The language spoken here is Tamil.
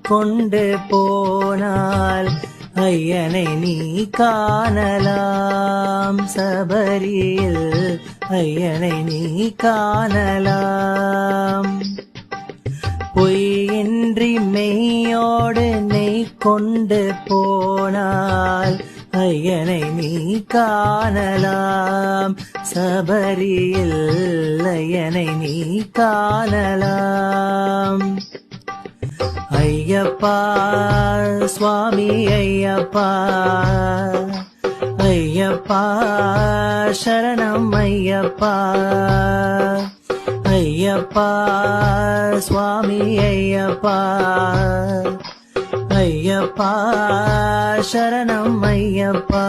கொண்டு போனால் ஐயனை நீ காணலாம். சபரியில் ஐயனை நீ காணலாம். பொய்யின்றி மெய்யோடு நெய் கொண்டு போனால் ஐயனை நீ காணலாம். சபரியில் ஐயனை நீ காணலாம். ஐயப்பா சுவாமி ஐயப்பா, ஐயப்பா சரணம் ஐயப்பா, ஐயப்பா சுவாமி ஐயப்பா, ஐயப்பா சரணம் ஐயப்பா.